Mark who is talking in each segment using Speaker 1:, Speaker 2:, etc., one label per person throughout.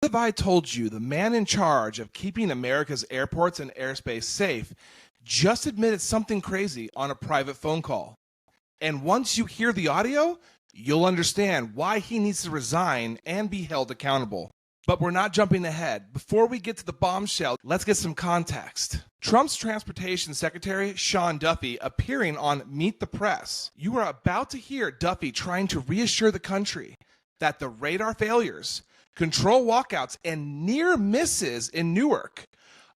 Speaker 1: have I told you the man in charge of keeping America's airports and airspace safe just admitted something crazy on a private phone call? And once you hear the audio, you'll understand why he needs to resign and be held accountable. But we're not jumping ahead. Before we get to the bombshell, let's get some context. Trump's Transportation Secretary, Sean Duffy, appearing on Meet the Press. You are about to hear Duffy trying to reassure the country that the radar failures, control walkouts, and near misses in Newark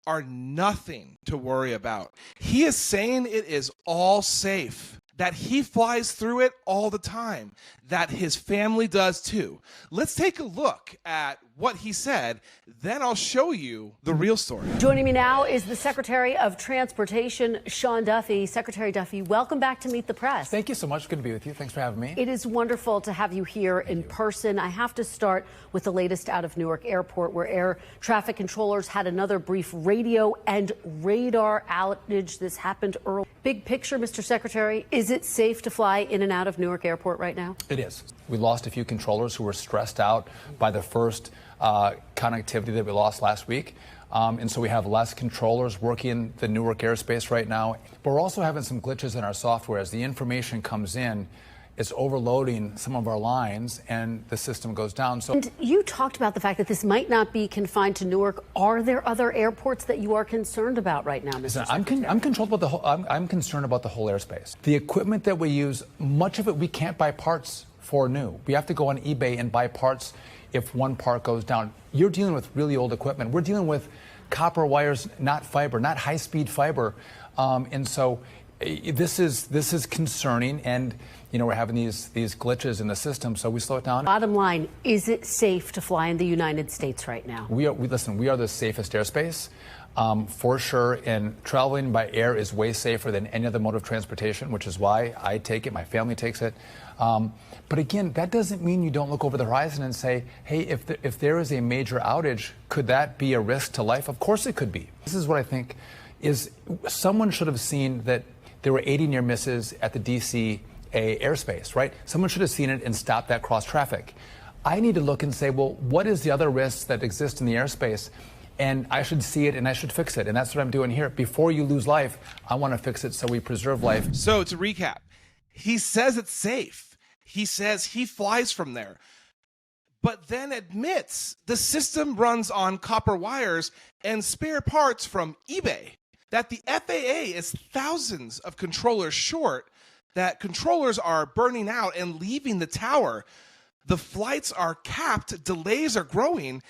Speaker 1: are nothing to worry about. He is saying it is all safe, that he flies through it all the time, that his family does too. Let's take a look at what he said, then I'll show you the real story.
Speaker 2: Joining me now is the Secretary of Transportation, Sean Duffy. Secretary Duffy, welcome back to Meet the Press.
Speaker 3: Thank you so much. Good to be with you. Thanks for having me.
Speaker 2: It is wonderful to have you here in person. I have to start with the latest out of Newark Airport, where air traffic controllers had another brief radio and radar outage. This happened early. Big picture, Mr. Secretary, is it safe to fly in and out of Newark Airport right now?
Speaker 3: It is. We lost a few controllers who were stressed out by the first connectivity that we lost last week. And so we have less controllers working the Newark airspace right now. But we're also having some glitches in our software. As the information comes in, it's overloading some of our lines and the system goes down. So,
Speaker 2: and you talked about the fact that this might not be confined to Newark. Are there other airports that you are concerned about right now, Mr. Secretary?
Speaker 3: I'm controlled about I'm concerned about the whole airspace. The equipment that we use, much of it we can't buy parts for new. We have to go on eBay and buy parts if one part goes down. You're dealing with really old equipment. We're dealing with copper wires, not fiber, not high-speed fiber. And so this is concerning, and we're having these glitches in the system, so we slow it down.
Speaker 2: Bottom line, is it safe to fly in the United States right now?
Speaker 3: We are the safest airspace. For sure, and traveling by air is way safer than any other mode of transportation, which is why I take it, my family takes it. But again, that doesn't mean you don't look over the horizon and say, hey, if there is a major outage, could that be a risk to life? Of course it could be. This is what I think is someone should have seen that there were 80 near misses at the DCA airspace, right? Someone should have seen it and stopped that cross traffic. I need to look and say, well, what is the other risks that exist in the airspace? And I should see it and I should fix it. And that's what I'm doing here. Before you lose life, I want to fix it so we preserve life.
Speaker 1: So to recap, he says it's safe. He says he flies from there, but then admits the system runs on copper wires and spare parts from eBay, that the FAA is thousands of controllers short, that controllers are burning out and leaving the tower. The flights are capped, delays are growing.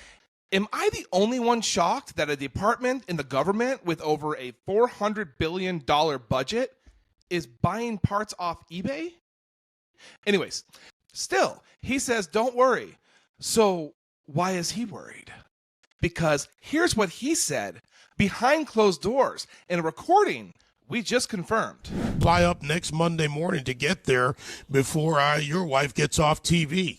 Speaker 1: Am I the only one shocked that a department in the government with over a $400 billion budget is buying parts off eBay? Anyways, still, he says, don't worry. So why is he worried? Because here's what he said behind closed doors in a recording we just confirmed.
Speaker 4: Fly up next Monday morning to get there before your wife gets off TV.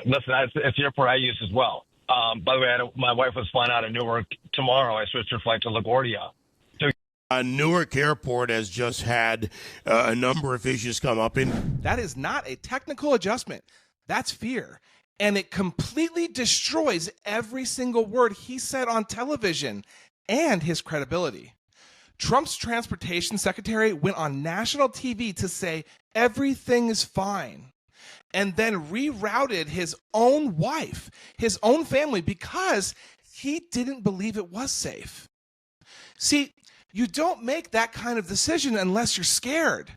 Speaker 5: Listen, it's the airport I use as well. By the way, my wife was flying out of Newark tomorrow. I switched her flight to LaGuardia.
Speaker 4: Newark Airport has just had a number of issues come up.
Speaker 1: That is not a technical adjustment. That's fear. And it completely destroys every single word he said on television and his credibility. Trump's transportation secretary went on national TV to say everything is fine, and then rerouted his own wife, his own family, because he didn't believe it was safe. See, you don't make that kind of decision unless you're scared.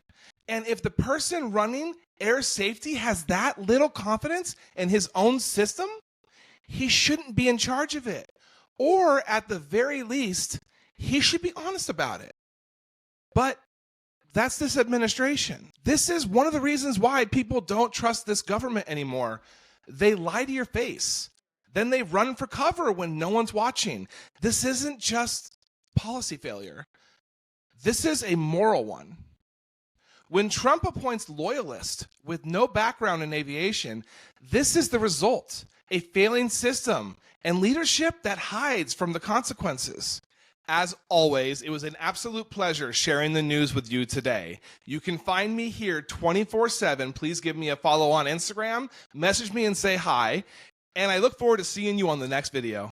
Speaker 1: And if the person running air safety has that little confidence in his own system, he shouldn't be in charge of it. Or at the very least, he should be honest about it. But that's this administration. This is one of the reasons why people don't trust this government anymore. They lie to your face. Then they run for cover when no one's watching. This isn't just policy failure. This is a moral one. When Trump appoints loyalists with no background in aviation, this is the result: a failing system and leadership that hides from the consequences. As always, it was an absolute pleasure sharing the news with you today. You can find me here 24/7. Please give me a follow on Instagram, message me and say hi. And I look forward to seeing you on the next video.